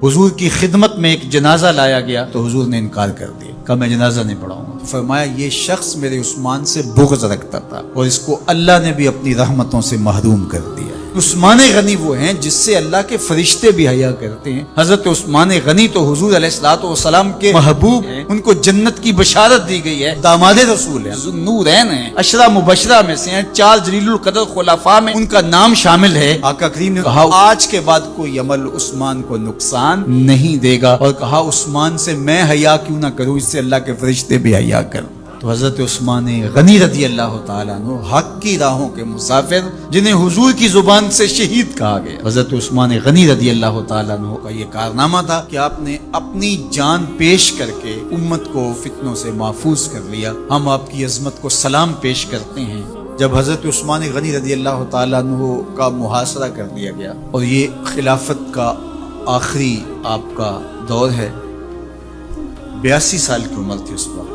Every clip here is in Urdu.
حضور کی خدمت میں ایک جنازہ لایا گیا تو حضور نے انکار کر دیا، کہا میں جنازہ نہیں پڑھاؤں گا۔ فرمایا یہ شخص میرے عثمان سے بغض رکھتا تھا اور اس کو اللہ نے بھی اپنی رحمتوں سے محروم کر دیا۔ عثمان غنی وہ ہیں جس سے اللہ کے فرشتے بھی حیا کرتے ہیں۔ حضرت عثمان غنی تو حضور علیہ الصلوۃ والسلام کے محبوب ہیں، ان کو جنت کی بشارت دی گئی ہے، داماد رسول ہیں، ذوالنورین ہیں، عشرہ مبشرہ میں سے ہیں، 4 جلیل القدر خلفاء میں ان کا نام شامل ہے۔ آقا کریم نے کہا آج کے بعد کوئی عمل عثمان کو نقصان نہیں دے گا، اور کہا عثمان سے میں حیا کیوں نہ کروں، اس سے اللہ کے فرشتے بھی حیا کریں۔ تو حضرت عثمان غنی رضی اللہ تعالیٰ عنہ حق کی راہوں کے مسافر، جنہیں حضور کی زبان سے شہید کہا گیا، حضرت عثمان غنی رضی اللہ تعالیٰ عنہ کا یہ کارنامہ تھا کہ آپ نے اپنی جان پیش کر کے امت کو فتنوں سے محفوظ کر لیا۔ ہم آپ کی عظمت کو سلام پیش کرتے ہیں۔ جب حضرت عثمان غنی رضی اللہ تعالیٰ عنہ کا محاصرہ کر دیا گیا اور یہ خلافت کا آخری آپ کا دور ہے، 82 سال کی عمر تھی اس وقت،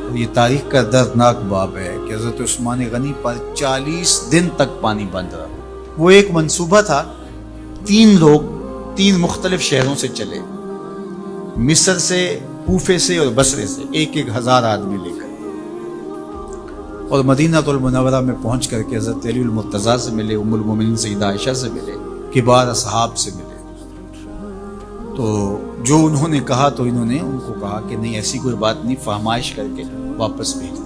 اور یہ تاریخ کا دردناک باب ہے کہ حضرت عثمان غنی پر 40 دن تک پانی بند رہا۔ وہ ایک منصوبہ تھا، 3 لوگ 3 مختلف شہروں سے چلے، مصر سے، کوفے سے اور بصرے سے، 1,000 آدمی لے کر، اور مدینہ المنورہ میں پہنچ کر کے حضرت علی المرتضیٰ سے ملے، ام المومنین سیدہ عائشہ سے ملے، کبار اصحاب سے ملے۔ تو جو انہوں نے کہا تو انہوں نے ان کو کہا کہ نہیں ایسی کوئی بات نہیں، فہمائش کر کے واپس بھیج دیا۔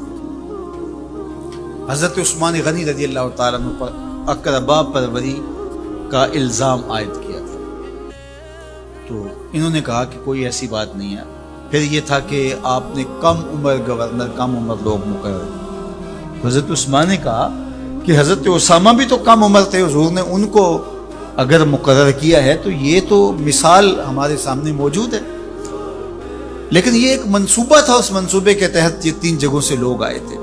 حضرت عثمان غنی رضی اللہ تعالیٰ عنہ پر اقربا پروری کا الزام عائد کیا تھا، تو انہوں نے کہا کہ کوئی ایسی بات نہیں ہے۔ پھر یہ تھا کہ آپ نے کم عمر گورنر، کم عمر لوگ مقرر کیے۔ حضرت عثمان نے کہا کہ حضرت اسامہ بھی تو کم عمر تھے، حضور نے ان کو اگر مقرر کیا ہے تو یہ تو مثال ہمارے سامنے موجود ہے، لیکن یہ ایک منصوبہ تھا، اس منصوبے کے تحت یہ 3 جگہوں سے لوگ آئے تھے۔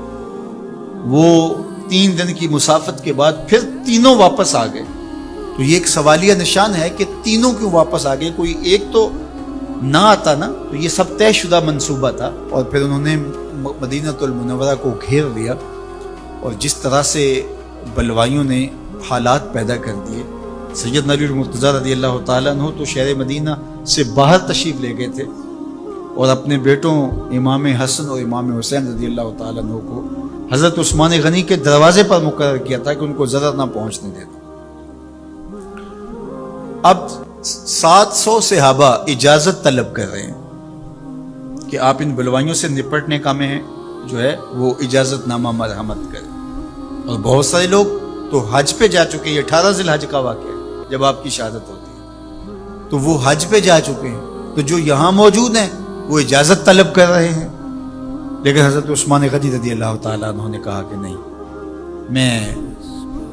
وہ 3 دن کی مسافت کے بعد پھر تینوں واپس آ گئے، تو یہ ایک سوالیہ نشان ہے کہ تینوں کیوں واپس آ گئے، کوئی ایک تو نہ آتا نا۔ تو یہ سب طے شدہ منصوبہ تھا، اور پھر انہوں نے مدینہ المنورہ کو گھیر لیا، اور جس طرح سے بلوائیوں نے حالات پیدا کر دیے۔ سید علی المرتضیٰ رضی اللہ تعالیٰ عنہ تو شہر مدینہ سے باہر تشریف لے گئے تھے، اور اپنے بیٹوں امام حسن اور امام حسین رضی اللہ تعالیٰ عنہ کو حضرت عثمان غنی کے دروازے پر مقرر کیا تھا کہ ان کو ضرر نہ پہنچنے دیتا۔ اب 700 صحابہ اجازت طلب کر رہے ہیں کہ آپ ان بلوائیوں سے نپٹنے کا میں جو ہے وہ اجازت نامہ مرحمت کریں، اور بہت سارے لوگ تو حج پہ جا چکے، یہ 18 ذی الحج کا واقعہ ہے جب آپ کی شہادت ہوتی ہے، تو وہ حج پہ جا چکے ہیں، تو جو یہاں موجود ہیں وہ اجازت طلب کر رہے ہیں۔ لیکن حضرت عثمان غنی رضی اللہ تعالیٰ عنہ نے کہا کہ نہیں، میں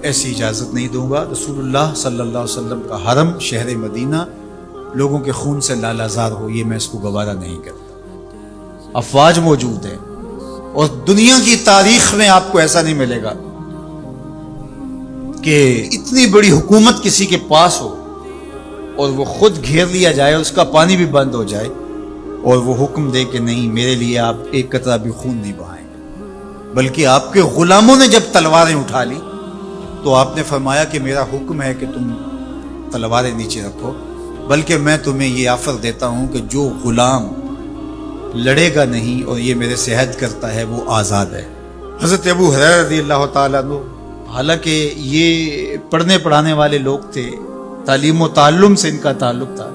ایسی اجازت نہیں دوں گا۔ رسول اللہ صلی اللہ علیہ وسلم کا حرم شہر مدینہ لوگوں کے خون سے لالازار ہو، یہ میں اس کو گوارا نہیں کرتا۔ افواج موجود ہیں، اور دنیا کی تاریخ میں آپ کو ایسا نہیں ملے گا کہ اتنی بڑی حکومت کسی کے پاس ہو اور وہ خود گھیر لیا جائے، اس کا پانی بھی بند ہو جائے، اور وہ حکم دے کہ نہیں میرے لیے آپ ایک قطرہ بھی خون نہیں بہائیں گے۔ بلکہ آپ کے غلاموں نے جب تلواریں اٹھا لی تو آپ نے فرمایا کہ میرا حکم ہے کہ تم تلواریں نیچے رکھو، بلکہ میں تمہیں یہ آفر دیتا ہوں کہ جو غلام لڑے گا نہیں اور یہ میرے سے عہد کرتا ہے وہ آزاد ہے۔ حضرت ابو ہریرہ رضی اللہ تعالیٰ عنہ، حالانکہ یہ پڑھنے پڑھانے والے لوگ تھے، تعلیم و تعلم سے ان کا تعلق تھا،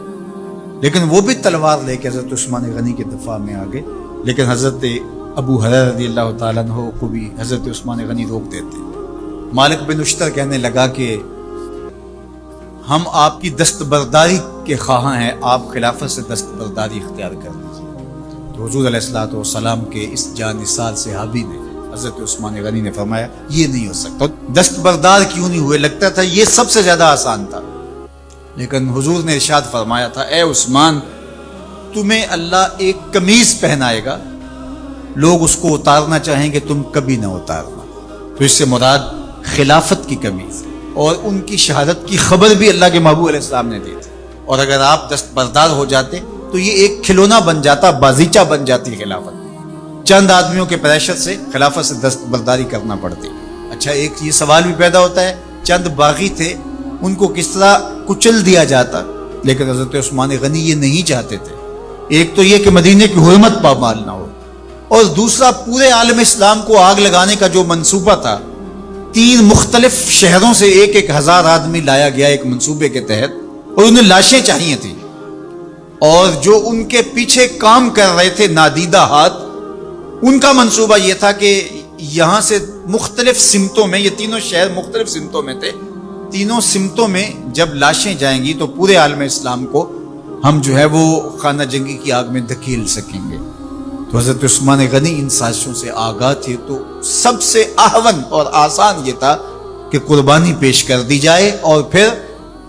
لیکن وہ بھی تلوار لے کے حضرت عثمان غنی کے دفاع میں آگے۔ لیکن حضرت ابو ہریرہ رضی اللہ تعالیٰ عنہ کو بھی حضرت عثمان غنی روک دیتے۔ مالک بن اشتر کہنے لگا کہ ہم آپ کی دستبرداری کے خواہاں ہیں، آپ خلافت سے دستبرداری اختیار کر دیجیے۔ تو حضور علیہ الصلوۃ والسلام کے اس جانثار صحابی نے حضرت عثمان غنی نے فرمایا یہ نہیں ہو سکتا۔ دستبردار کیوں نہیں ہوئے؟ لگتا تھا یہ سب سے زیادہ آسان تھا، لیکن حضور نے ارشاد فرمایا تھا اے عثمان، تمہیں اللہ ایک قمیض پہنائے گا، لوگ اس کو اتارنا چاہیں گے، تم کبھی نہ اتارنا۔ تو اس سے مراد خلافت کی قمیض اور ان کی شہادت کی خبر بھی اللہ کے محبوب علیہ السلام نے دی تھی، اور اگر آپ دستبردار ہو جاتے تو یہ ایک کھلونا بن جاتا، بازیچہ بن جاتی خلافت۔ چند آدمیوں کے پریشر سے خلافت سے دستبرداری کرنا پڑتی۔ اچھا، ایک یہ سوال بھی پیدا ہوتا ہے، چند باغی تھے، ان کو کس طرح کچل دیا جاتا لیکن حضرت عثمان غنی یہ نہیں چاہتے تھے. ایک تو یہ کہ مدینے کی حرمت پامال نہ ہو، اور دوسرا پورے عالم اسلام کو آگ لگانے کا جو منصوبہ تھا، 3 مختلف شہروں سے 1,000 آدمی لایا گیا ایک منصوبے کے تحت، اور انہیں لاشیں چاہیے تھیں، اور جو ان کے پیچھے کام کر رہے تھے نادیدہ ہاتھ، ان کا منصوبہ یہ تھا کہ یہاں سے مختلف سمتوں میں، یہ تینوں شہر مختلف سمتوں میں تھے، تینوں سمتوں میں جب لاشیں جائیں گی تو پورے عالم اسلام کو ہم جو ہے وہ خانہ جنگی کی آگ میں دھکیل سکیں گے. تو حضرت عثمان غنی ان سازشوں سے آگاہ تھے، تو سب سے اہون اور آسان یہ تھا کہ قربانی پیش کر دی جائے. اور پھر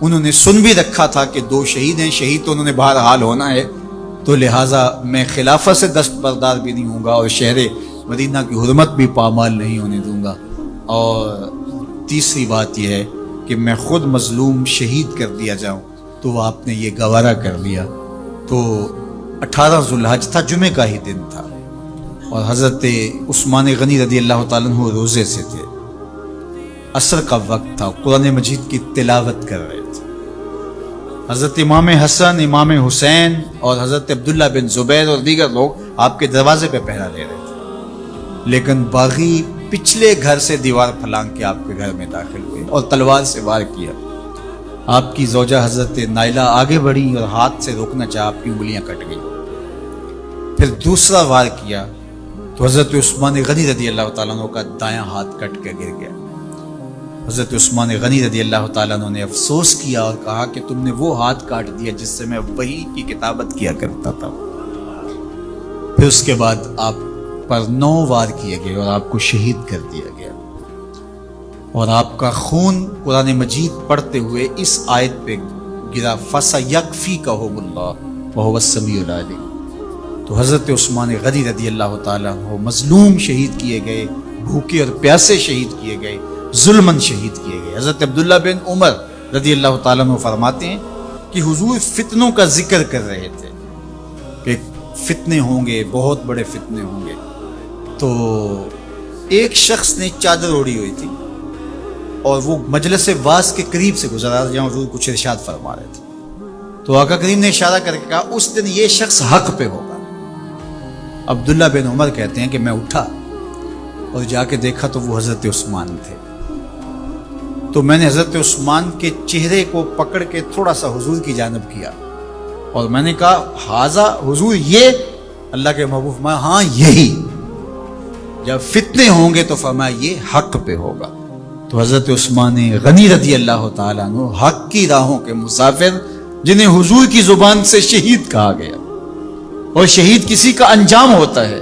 انہوں نے سن بھی رکھا تھا کہ 2 شہید ہیں، شہید تو انہوں نے بہرحال ہونا ہے، تو لہٰذا میں خلافت سے دستبردار بھی نہیں ہوں گا اور شہر مدینہ کی حرمت بھی پامال نہیں ہونے دوں گا. اور تیسری بات یہ ہے کہ میں خود مظلوم شہید کر دیا جاؤں. تو آپ نے یہ گوارا کر لیا. تو 18 ذوالحج تھا، جمعے کا ہی دن تھا، اور حضرت عثمان غنی رضی اللہ تعالیٰ عنہ روزے سے تھے. عصر کا وقت تھا، قرآن مجید کی تلاوت کر رہے تھے. حضرت امام حسن، امام حسین اور حضرت عبداللہ بن زبیر اور دیگر لوگ آپ کے دروازے پہ پہرا دے رہے تھے، لیکن باغی پچھلے گھر سے دیوار پھلانگ کے آپ کے گھر میں داخل ہوئے اور تلوار سے وار کیا. آپ کی زوجہ حضرت نائلہ آگے بڑھی اور ہاتھ سے روکنا چاہا، آپ کی انگلیاں کٹ گئی. پھر دوسرا وار کیا تو حضرت عثمان غنی رضی اللہ تعالیٰ عنہ کا دایاں ہاتھ کٹ کے گر گیا. حضرت عثمان غنی رضی اللہ تعالیٰ عنہ نے افسوس کیا اور کہا کہ تم نے وہ ہاتھ کاٹ دیا جس سے میں وحی کی کتابت کیا کرتا تھا. پھر اس کے بعد آپ پر 9 وار کیے گئے اور آپ کو شہید کر دیا گیا، اور آپ کا خون قرآن مجید پڑھتے ہوئے اس آیت پہ گرا، فَسَيَكْفِيكَهُمُ اللَّهُ وَهُوَ السَّمِيعُ الْعَلِيمُ. تو حضرت عثمان غنی رضی اللہ تعالیٰ عنہ مظلوم شہید کیے گئے، بھوکے اور پیاسے شہید کیے گئے، ظلماً شہید کیے گئے. حضرت عبداللہ بن عمر رضی اللہ تعالیٰ عنہ فرماتے ہیں کہ حضور فتنوں کا ذکر کر رہے تھے کہ فتنے ہوں گے، بہت بڑے فتنے ہوں گے. تو ایک شخص نے چادر اوڑھی ہوئی تھی اور وہ مجلس واعظ کے قریب سے گزرا جہاں حضور کچھ ارشاد فرما رہے تھے. تو آقا کریم نے اشارہ کر کے کہا اس دن یہ شخص حق پہ ہوگا. عبداللہ بن عمر کہتے ہیں کہ میں اٹھا اور جا کے دیکھا تو وہ حضرت عثمان تھے. تو میں نے حضرت عثمان کے چہرے کو پکڑ کے تھوڑا سا حضور کی جانب کیا اور میں نے کہا حاضہ حضور، یہ اللہ کے محبوب میں، ہاں یہی، جب فتنے ہوں گے تو فرمایا یہ حق پہ ہوگا. تو حضرت عثمان غنی رضی اللہ تعالیٰ عنہ حق کی راہوں کے مسافر، جنہیں حضور کی زبان سے شہید کہا گیا، اور شہید کسی کا انجام ہوتا ہے.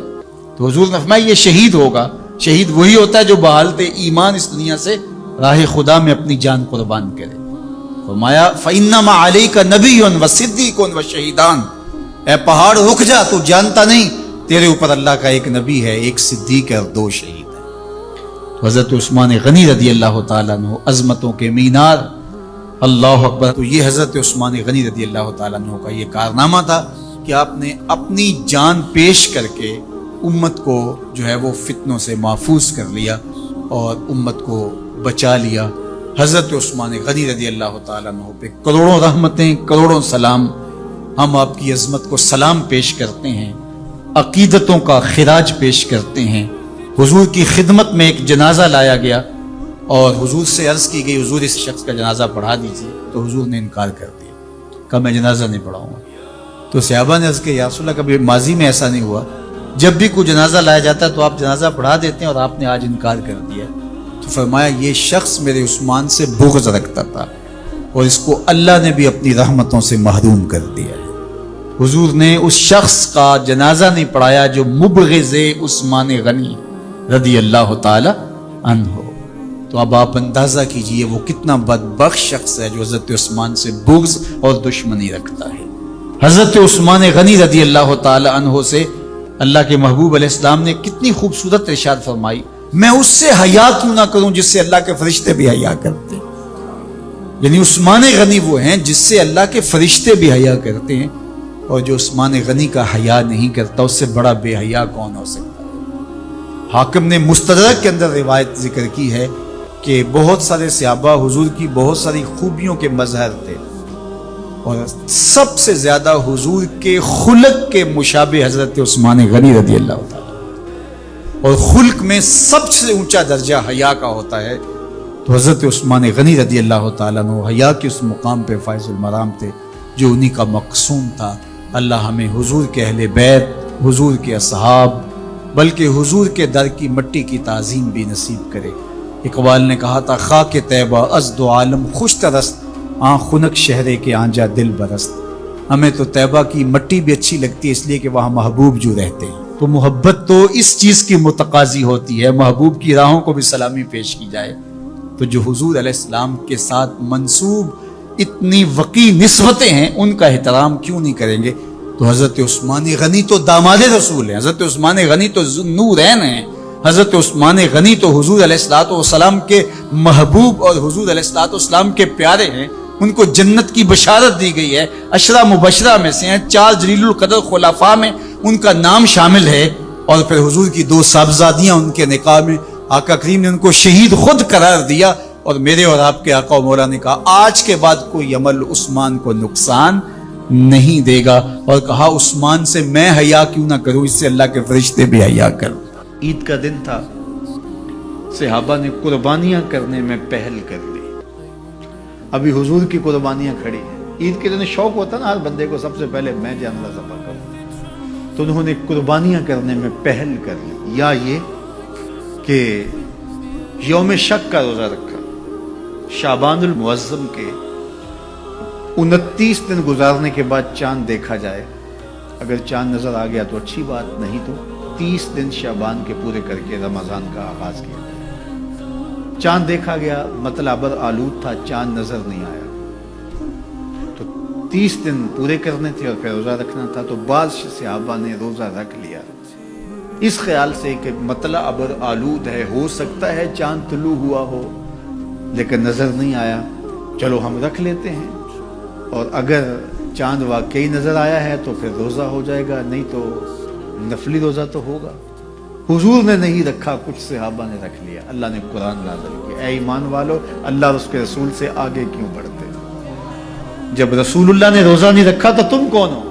تو حضور نے فرمایا یہ شہید ہوگا. شہید وہی ہوتا ہے جو بحالت ایمان اس دنیا سے راہ خدا میں اپنی جان قربان کرے. فرمایا فَإِنَّمَا عَلَيْكَ نَبِيٌّ وَصِدِّيقٌ وَشَهِيدَانِ، اے پہاڑ رک جا، تو جانتا نہیں تیرے اوپر اللہ کا ایک نبی ہے، ایک صدیق ہے اور 2 شہید ہیں. تو حضرت عثمان غنی رضی اللہ تعالیٰ عنہ عظمتوں کے مینار، اللہ اکبر. تو یہ حضرت عثمان غنی رضی اللہ تعالیٰ عنہ کا یہ کارنامہ تھا کہ آپ نے اپنی جان پیش کر کے امت کو جو ہے وہ فتنوں سے محفوظ کر لیا اور امت کو بچا لیا. حضرت عثمان غنی رضی اللہ تعالیٰ عنہ پہ کروڑوں رحمتیں، کروڑوں سلام. ہم آپ کی عظمت کو سلام پیش کرتے ہیں، عقیدتوں کا خراج پیش کرتے ہیں. حضور کی خدمت میں ایک جنازہ لایا گیا اور حضور سے عرض کی گئی حضور اس شخص کا جنازہ پڑھا دیجیے. تو حضور نے انکار کر دیا، کہا میں جنازہ نہیں پڑھاؤں گا. تو صحابہ نے عرض کہ یا رسول اللہ کبھی ماضی میں ایسا نہیں ہوا، جب بھی کوئی جنازہ لایا جاتا ہے تو آپ جنازہ پڑھا دیتے ہیں اور آپ نے آج انکار کر دیا. تو فرمایا یہ شخص میرے عثمان سے بغض رکھتا تھا اور اس کو اللہ نے بھی اپنی رحمتوں سے محروم کر دیا ہے. حضور نے اس شخص کا جنازہ نہیں پڑھایا جو مبغض عثمان غنی رضی اللہ تعالی عنہ. تو اب آپ اندازہ کیجئے وہ کتنا بدبخت شخص ہے جو حضرت عثمان سے بغض اور دشمنی رکھتا ہے. حضرت عثمان غنی رضی اللہ تعالی عنہ سے اللہ کے محبوب علیہ السلام نے کتنی خوبصورت ارشاد فرمائی، میں اس سے حیا کیوں نہ کروں جس سے اللہ کے فرشتے بھی حیا کرتے ہیں. یعنی عثمان غنی وہ ہیں جس سے اللہ کے فرشتے بھی حیا کرتے ہیں، اور جو عثمان غنی کا حیا نہیں کرتا اس سے بڑا بے حیا کون ہو سکتا ہے. حاکم نے مستدرک کے اندر روایت ذکر کی ہے کہ بہت سارے صحابہ حضور کی بہت ساری خوبیوں کے مظہر تھے، اور سب سے زیادہ حضور کے خلق کے مشابہ حضرت عثمان غنی رضی اللہ تعالیٰ، اور خلق میں سب سے اونچا درجہ حیا کا ہوتا ہے، تو حضرت عثمان غنی رضی اللہ تعالیٰ عنہ حیا کے اس مقام پہ فائز المرام تھے جو انہی کا مقصوم تھا۔ اللہ ہمیں حضور کے اہل بیت، حضور کے اصحاب، بلکہ حضور کے در کی مٹی کی تعظیم بھی نصیب کرے۔ اقبال نے کہا تھا خاک طیبہ از دو عالم خوش ترست، آن خنک شہرے کے آنجا دل برست۔ ہمیں تو طیبہ کی مٹی بھی اچھی لگتی ہے اس لیے کہ وہاں محبوب جو رہتے ہیں، تو محبت تو اس چیز کی متقاضی ہوتی ہے، محبوب کی راہوں کو بھی سلامی پیش کی جائے۔ تو جو حضور علیہ السلام کے ساتھ منسوب اتنی وقی نسبتیں ہیں ان کا احترام کیوں نہیں کریں گے؟ تو حضرت عثمان غنی تو داماد رسول ہیں، حضرت عثمان غنی تو نورین ہیں، حضرت عثمان غنی تو حضور علیہ السلام کے محبوب اور حضور علیہ السلام کے پیارے ہیں، ان کو جنت کی بشارت دی گئی ہے، عشرہ مبشرہ میں سے ہیں، 4 جلیل القدر خلفاء میں ان کا نام شامل ہے، اور پھر حضور کی 2 صاحبزادیاں ان کے نکاح میں آقا کریم نے ان کو شہید خود قرار دیا، اور میرے اور آپ کے آقا و مولا نے کہا آج کے بعد کوئی عمل عثمان کو نقصان نہیں دے گا، اور کہا عثمان سے میں حیا کیوں نہ کروں، اس سے اللہ کے فرشتے بھی حیا کریں۔ عید کا دن تھا، صحابہ نے قربانیاں کرنے میں پہل کر لی۔ ابھی حضور کی قربانیاں کھڑی ہیں، عید کے دن شوق ہوتا نا ہر بندے کو سب سے پہلے میں جانور ذبح کروں، تو انہوں نے قربانیاں کرنے میں پہل کر لی، یا یہ کہ یوم شک کا روزہ رکھا، شعبان المعظم کے 29 دن گزارنے کے بعد چاند دیکھا جائے، اگر چاند نظر آ گیا تو اچھی بات، نہیں تو 30 دن شعبان کے پورے کر کے رمضان کا آغاز کیا۔ چاند دیکھا گیا، مطلع ابر آلود تھا، چاند نظر نہیں آیا، تو 30 دن پورے کرنے تھے اور پھر روزہ رکھنا تھا، تو بعض صحابہ نے روزہ رکھ لیا اس خیال سے کہ مطلع ابر آلود ہے، ہو سکتا ہے چاند طلوع ہوا ہو لیکن نظر نہیں آیا، چلو ہم رکھ لیتے ہیں، اور اگر چاند واقعی نظر آیا ہے تو پھر روزہ ہو جائے گا، نہیں تو نفلی روزہ تو ہوگا۔ حضور نے نہیں رکھا، کچھ صحابہ نے رکھ لیا، اللہ نے قرآن نازل کیا، اے ایمان والو اللہ اور اس کے رسول سے آگے کیوں بڑھتے؟ جب رسول اللہ نے روزہ نہیں رکھا تو تم کون ہو؟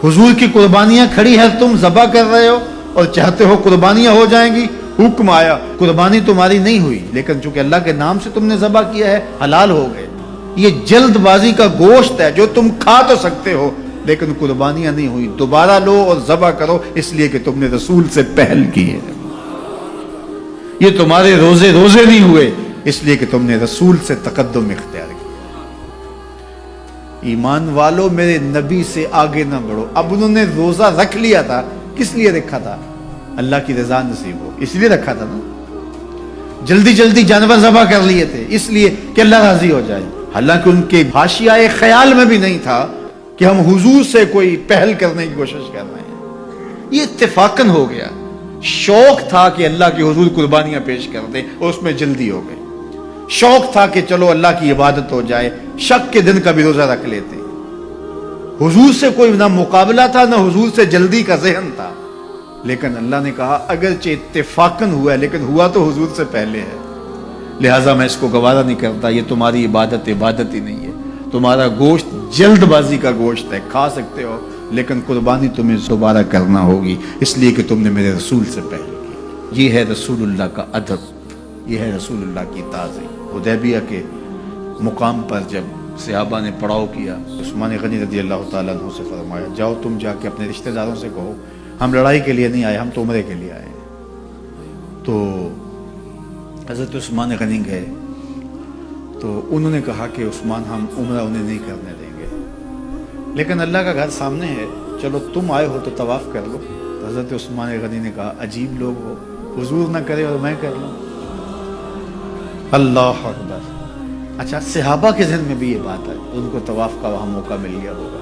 حضور کی قربانیاں کھڑی ہیں، تم ذبح کر رہے ہو اور چاہتے ہو قربانیاں ہو جائیں گی، حکم آیا، قربانی تمہاری نہیں ہوئی لیکن چونکہ اللہ کے نام سے تم نے ذبح کیا ہے حلال ہو گئے۔ یہ جلد بازی کا گوشت ہے جو تم کھا تو سکتے ہو لیکن قربانیاں نہیں ہوئی، دوبارہ لو اور ذبح کرو اس لیے کہ تم نے رسول سے پہل کی ہے۔ یہ تمہارے روزے نہیں ہوئے اس لیے کہ تم نے رسول سے تقدم اختیار کیا۔ ایمان والو میرے نبی سے آگے نہ بڑھو۔ اب انہوں نے روزہ رکھ لیا تھا، کس لیے رکھا تھا؟ اللہ کی رضا نصیب ہو، اس لیے رکھا تھا نا۔ جلدی جانور ذبح کر لیے تھے اس لیے کہ اللہ راضی ہو جائے، حالانکہ ان کے حاشیہ خیال میں بھی نہیں تھا کہ ہم حضور سے کوئی پہل کرنے کی کوشش کر رہے ہیں۔ یہ اتفاقاً ہو گیا، شوق تھا کہ اللہ کے حضور قربانیاں پیش کر دیں اور اس میں جلدی ہو گئی، شوق تھا کہ چلو اللہ کی عبادت ہو جائے، شک کے دن کا بھی روزہ رکھ لیتے۔ حضور سے کوئی نہ مقابلہ تھا نہ حضور سے جلدی کا ذہن تھا، لیکن اللہ نے کہا اگرچہ اتفاقاً ہوا ہے لیکن ہوا تو حضور سے پہلے ہے، لہٰذا میں اس کو گوارا نہیں کرتا، یہ تمہاری عبادت ہی نہیں ہے، تمہارا گوشت جلد بازی کا گوشت ہے، کھا سکتے ہو لیکن قربانی تمہیں دوبارہ کرنا ہوگی اس لیے کہ تم نے میرے رسول سے پہلے کی۔ یہ ہے رسول اللہ کا ادب، یہ ہے رسول اللہ کی تعظیم۔ حدیبیہ کے مقام پر جب صحابہ نے پڑاؤ کیا، عثمان غنی رضی اللہ تعالیٰ عنہ سے فرمایا جاؤ تم جا کے اپنے رشتہ داروں سے کہو ہم لڑائی کے لیے نہیں آئے، ہم تو عمرے کے لیے آئے۔ تو حضرت عثمان غنی گئے تو انہوں نے کہا کہ عثمان ہم عمرہ انہیں نہیں کرنے دیں گے، لیکن اللہ کا گھر سامنے ہے، چلو تم آئے ہو تو طواف کر لو۔ تو حضرت عثمان غنی نے کہا عجیب لوگ ہو، حضور نہ کرے اور میں کر لوں۔ اللہ اکبر۔ اچھا صحابہ کے ذہن میں بھی یہ بات ہے، ان کو طواف کا وہاں موقع مل گیا ہوگا،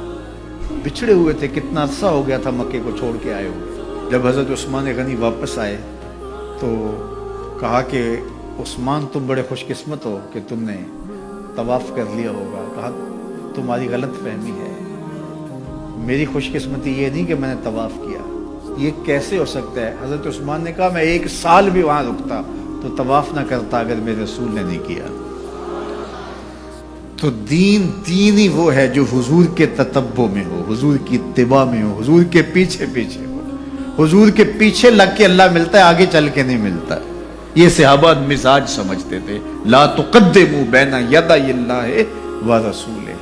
بچھڑے ہوئے تھے، کتنا عرصہ ہو گیا تھا مکے کو چھوڑ کے آئے ہوئے۔ جب حضرت عثمان غنی واپس آئے تو کہا کہ عثمان تم بڑے خوش قسمت ہو کہ تم نے طواف کر لیا ہوگا۔ کہا تمہاری غلط فہمی ہے، میری خوش قسمتی یہ نہیں کہ میں نے طواف کیا، یہ کیسے ہو سکتا ہے؟ حضرت عثمان نے کہا میں 1 سال بھی وہاں رکتا تو طواف نہ کرتا اگر میرے رسول نے نہیں کیا۔ تو دین ہی وہ ہے جو حضور کے تتبع میں ہو، حضور کی اتباع میں ہو، حضور کے پیچھے ہو۔ حضور کے پیچھے لگ کے اللہ ملتا ہے، آگے چل کے نہیں ملتا۔ یہ صحابہ مزاج سمجھتے تھے، لا تقدموا بین یدی اللہ و رسولہ،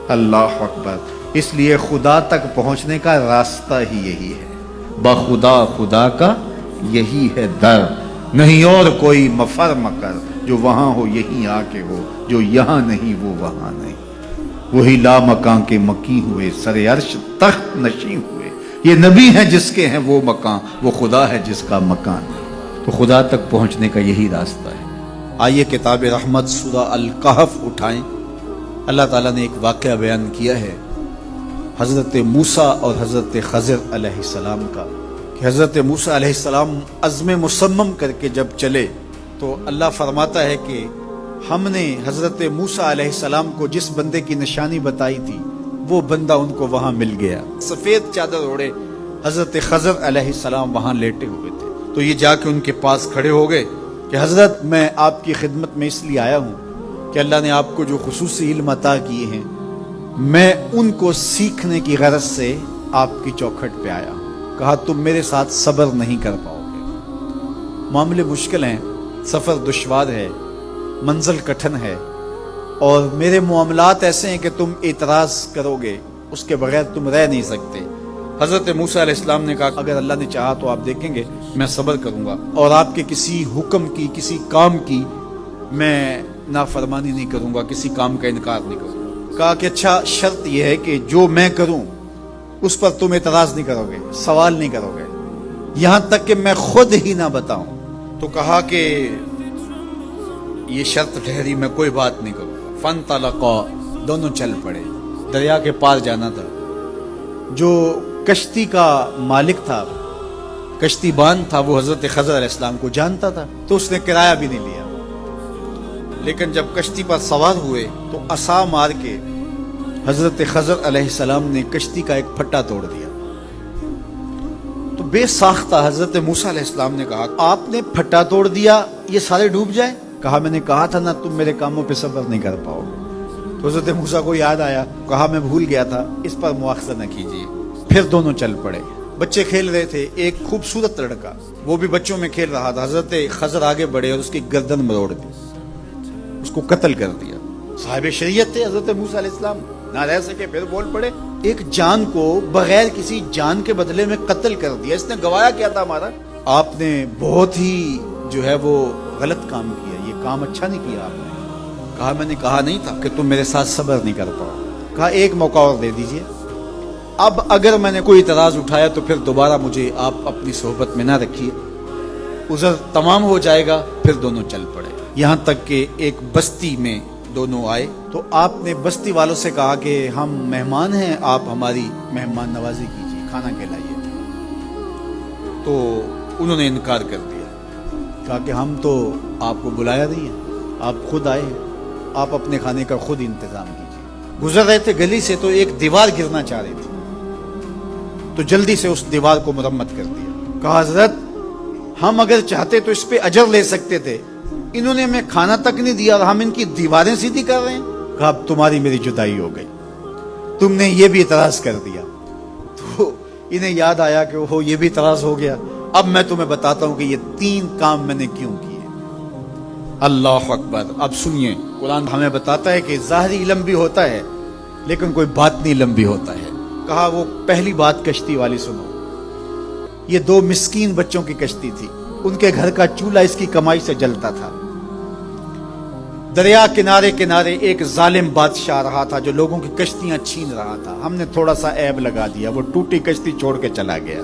اللہ اکبر۔ اس لیے خدا تک پہنچنے کا راستہ ہی یہی ہے، خدا کا یہی ہے در، نہیں اور کوئی مفر مکر، جو وہاں ہو یہیں آ کے ہو، جو یہاں نہیں وہ وہاں نہیں۔ وہی لا مکان کے مکی ہوئے، سر عرش تخت نشین ہوئے، یہ نبی ہیں جس کے ہیں وہ مکان، وہ خدا ہے جس کا مکان ہے۔ تو خدا تک پہنچنے کا یہی راستہ ہے۔ آئیے کتاب رحمت سورہ الکہف اٹھائیں۔ اللہ تعالیٰ نے ایک واقعہ بیان کیا ہے حضرت موسیٰ اور حضرت خضر علیہ السلام کا، کہ حضرت موسیٰ علیہ السلام عزم مصمم کر کے جب چلے تو اللہ فرماتا ہے کہ ہم نے حضرت موسیٰ علیہ السلام کو جس بندے کی نشانی بتائی تھی وہ بندہ ان کو وہاں مل گیا۔ سفید چادر اوڑے حضرت خضر علیہ السلام وہاں لیٹے ہوئے تھے، تو یہ جا کے ان کے پاس کھڑے ہو گئے کہ حضرت میں آپ کی خدمت میں اس لیے آیا ہوں کہ اللہ نے آپ کو جو خصوصی علم عطا کیے ہیں میں ان کو سیکھنے کی غرض سے آپ کی چوکھٹ پہ آیا ہوں۔ کہا تم میرے ساتھ صبر نہیں کر پاؤ گے، معاملے مشکل ہیں، سفر دشوار ہے، منزل کٹھن ہے، اور میرے معاملات ایسے ہیں کہ تم اعتراض کرو گے اس کے بغیر تم رہ نہیں سکتے۔ حضرت موسیٰ علیہ السلام نے کہا اگر اللہ نے چاہا تو آپ دیکھیں گے میں صبر کروں گا اور آپ کے کسی حکم کی، کسی کام کی میں نافرمانی نہیں کروں گا، کسی کام کا انکار نہیں کروں گا۔ کہا کہ اچھا شرط یہ ہے کہ جو میں کروں اس پر تم اعتراض نہیں کرو گے، سوال نہیں کرو گے، یہاں تک کہ میں خود ہی نہ بتاؤں۔ تو کہا کہ یہ شرط ٹھہری، میں کوئی بات نہیں کروں گا۔ فانطلقا، دونوں چل پڑے، دریا کے پار جانا تھا۔ جو کشتی کا مالک تھا، کشتی بان تھا، وہ حضرت خضر علیہ السلام کو جانتا تھا تو اس نے کرایہ بھی نہیں لیا، لیکن جب کشتی پر سوار ہوئے تو عصا مار کے حضرت خضر علیہ السلام نے کشتی کا ایک پھٹا توڑ دیا۔ تو بے ساختہ حضرت موسیٰ علیہ السلام نے کہا آپ نے پھٹا توڑ دیا، یہ سارے ڈوب جائیں؟ کہا میں نے کہا تھا نا تم میرے کاموں پہ صبر نہیں کر پاؤ گے۔ تو حضرت موسیٰ کو یاد آیا، کہا میں بھول گیا تھا، اس پر مواخذہ نہ کیجیے۔ پھر دونوں چل پڑے۔ بچے کھیل رہے تھے، ایک خوبصورت لڑکا وہ بھی بچوں میں کھیل رہا تھا۔ حضرت خضر آگے بڑھے اور اس کی گردن مروڑ دی، اس کو قتل کر دیا۔ صاحب شریعت تھے حضرت موسیٰ علیہ السلام، نہ رہ سکے، پھر بول پڑے ایک جان کو بغیر کسی جان کے بدلے میں قتل کر دیا، اس نے گوایا کیا تھا ہمارا؟ آپ نے بہت ہی جو ہے وہ غلط کام کیا، یہ کام اچھا نہیں کیا آپ نے۔ کہا میں نے کہا نہیں تھا کہ تم میرے ساتھ صبر نہیں کر پاؤ۔ کہا ایک موقع اور دے دیجئے، اب اگر میں نے کوئی اعتراض اٹھایا تو پھر دوبارہ مجھے آپ اپنی صحبت میں نہ رکھیے، عذر تمام ہو جائے گا۔ پھر دونوں چل پڑے، یہاں تک کہ ایک بستی میں دونوں آئے تو آپ نے بستی والوں سے کہا کہ ہم مہمان ہیں، آپ ہماری مہمان نوازی کیجیے، کھانا کھلائیے۔ تو انہوں نے انکار کر دیا، کہا کہ ہم تو آپ کو بلایا نہیں ہے، آپ خود آئے ہیں، آپ اپنے کھانے کا خود انتظام کیجیے۔ گزر رہے تھے گلی سے تو ایک دیوار گرنا چاہ رہی تھی، تو جلدی سے اس دیوار کو مرمت کر دیا۔ کہا حضرت ہم اگر چاہتے تو اس پہ اجر لے سکتے تھے، انہوں نے ہمیں کھانا تک نہیں دیا اور ہم ان کی دیواریں سیدھی کر رہے ہیں۔ کہا اب تمہاری میری جدائی ہو گئی، تم نے یہ بھی اعتراض کر دیا۔ تو انہیں یاد آیا کہ وہ یہ بھی اعتراض ہو گیا، اب میں تمہیں بتاتا ہوں کہ یہ 3 کام میں نے کیوں کیے۔ اللہ اکبر۔ اب سنیے، قرآن ہمیں بتاتا ہے کہ ظاہری علم بھی ہوتا ہے لیکن کوئی باطنی علم بھی ہوتا ہے۔ کہا وہ پہلی بات کشتی والی سنو، یہ 2 مسکین بچوں کی کشتی تھی، ان کے گھر کا چولہا اس کی کمائی سے جلتا تھا۔ دریا کنارے کنارے ایک ظالم بادشاہ رہا تھا جو لوگوں کی کشتیاں چھین رہا تھا، ہم نے تھوڑا سا عیب لگا دیا، وہ ٹوٹی کشتی چھوڑ کے چلا گیا۔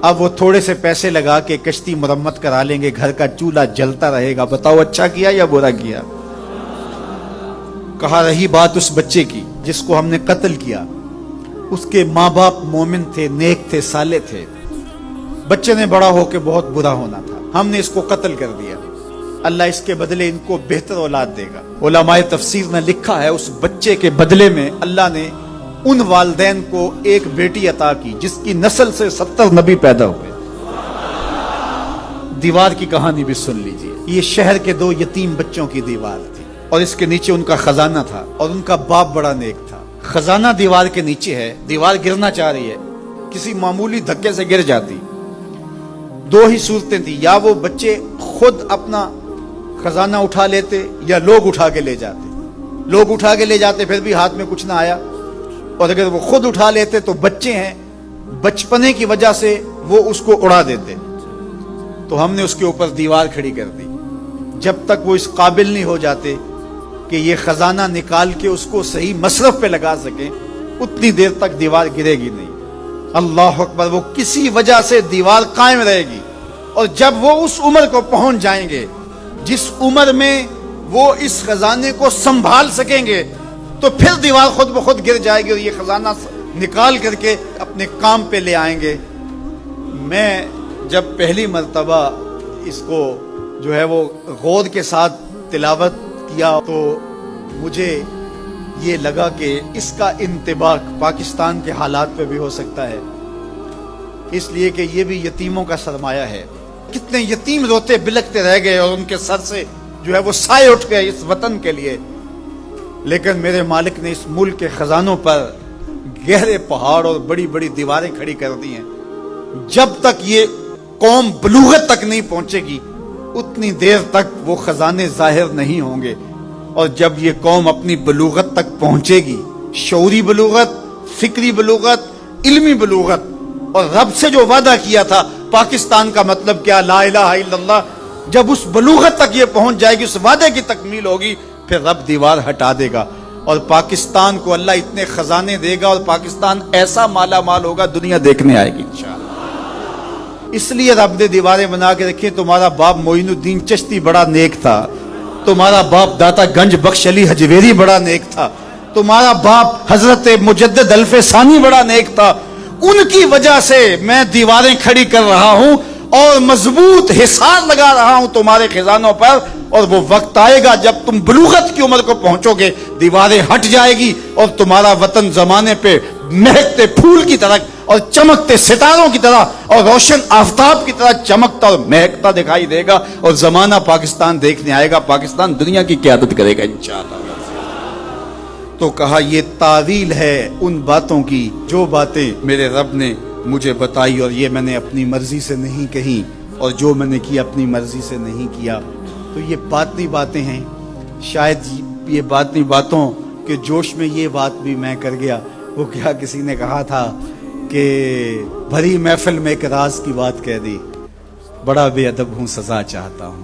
اب وہ تھوڑے سے پیسے لگا کے کشتی مرمت کرا لیں گے، گھر کا چولہا جلتا رہے گا، بتاؤ اچھا کیا یا برا کیا؟ کہا رہی بات اس بچے کی جس کو ہم نے قتل کیا، اس کے ماں باپ مومن تھے، نیک تھے، صالح تھے، بچے نے بڑا ہو کے بہت برا ہونا تھا، ہم نے اس کو قتل کر دیا، اللہ اس کے بدلے ان کو بہتر اولاد دے گا۔ علماء تفسیر نے لکھا ہے اس بچے کے بدلے میں اللہ نے ان والدین کو ایک بیٹی عطا کی جس کی نسل سے 70 نبی پیدا ہوئے۔ دیوار کی کہانی بھی سن لیجئے، یہ شہر کے 2 یتیم بچوں کی دیوار تھی، اور اس کے نیچے ان کا خزانہ تھا اور ان کا باپ بڑا نیک تھا. خزانہ دیوار کے نیچے ہے, دیوار گرنا چاہ رہی ہے, کسی معمولی دھکے سے گر جاتی. دو ہی صورتیں تھیں, یا وہ بچے خود اپنا خزانہ اٹھا لیتے یا لوگ اٹھا کے لے جاتے. لوگ اٹھا کے لے جاتے پھر بھی ہاتھ میں کچھ نہ آیا, اور اگر وہ خود اٹھا لیتے تو بچے ہیں, بچپنے کی وجہ سے وہ اس کو اڑا دیتے. تو ہم نے اس کے اوپر دیوار کھڑی کر دی. جب تک وہ اس قابل نہیں ہو جاتے کہ یہ خزانہ نکال کے اس کو صحیح مصرف پہ لگا سکیں, اتنی دیر تک دیوار گرے گی نہیں. اللہ اکبر, وہ کسی وجہ سے دیوار قائم رہے گی. اور جب وہ اس عمر کو پہنچ جائیں گے جس عمر میں وہ اس خزانے کو سنبھال سکیں گے, تو پھر دیوار خود بخود گر جائے گی اور یہ خزانہ نکال کر کے اپنے کام پہ لے آئیں گے. میں جب پہلی مرتبہ اس کو جو ہے وہ غور کے ساتھ تلاوت کیا تو مجھے یہ لگا کہ اس کا انطباق پاکستان کے حالات پہ بھی ہو سکتا ہے, اس لیے کہ یہ بھی یتیموں کا سرمایہ ہے. کتنے یتیم روتے بلکتے رہ گئے اور ان کے سر سے جو ہے وہ سائے اٹھ گئے اس وطن کے لیے. لیکن میرے مالک نے اس ملک کے خزانوں پر گہرے پہاڑ اور بڑی بڑی دیواریں کھڑی کر دی ہیں. جب تک یہ قوم بلوغت تک نہیں پہنچے گی اتنی دیر تک وہ خزانے ظاہر نہیں ہوں گے. اور جب یہ قوم اپنی بلوغت تک پہنچے گی, شعوری بلوغت, فکری بلوغت, علمی بلوغت, اور رب سے جو وعدہ کیا تھا پاکستان کا مطلب کیا, لا الہ الا اللہ, جب اس بلوغت تک یہ پہنچ جائے گی, اس وعدے کی تکمیل ہوگی, پھر رب دیوار ہٹا دے گا اور پاکستان کو اللہ اتنے خزانے دے گا اور پاکستان ایسا مالا مال ہوگا دنیا دیکھنے آئے گی انشاءاللہ. اس لیے رب نے دیواریں بنا کے رکھی. تمہارا باپ معین الدین چشتی بڑا نیک تھا, تمہارا باپ داتا گنج بخش علی حجویری بڑا نیک تھا, تمہارا باپ حضرت مجدد الف ثانی بڑا نیک تھا. ان کی وجہ سے میں دیواریں کھڑی کر رہا ہوں اور مضبوط حصار لگا رہا ہوں تمہارے خزانوں پر. اور وہ وقت آئے گا جب تم بلوغت کی عمر کو پہنچو گے, دیواریں ہٹ جائے گی اور تمہارا وطن زمانے پہ مہکتے پھول کی طرح اور چمکتے ستاروں کی طرح اور روشن آفتاب کی طرح چمکتا اور مہکتا دکھائی دے گا, اور زمانہ پاکستان دیکھنے آئے گا, پاکستان دنیا کی قیادت کرے گا انشاءاللہ. تو کہا یہ تعویل ہے ان باتوں کی جو باتیں میرے رب نے مجھے بتائی, اور یہ میں نے اپنی مرضی سے نہیں کہی, اور جو میں نے کیا اپنی مرضی سے نہیں کیا. تو یہ باطنی باتیں ہیں. شاید یہ باطنی باتوں کے جوش میں یہ بات بھی میں کر گیا. وہ کیا کسی نے کہا تھا کہ بھری محفل میں ایک راز کی بات کہہ دی, بڑا بے ادب ہوں سزا چاہتا ہوں.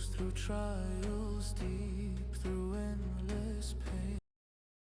Through trials deep, through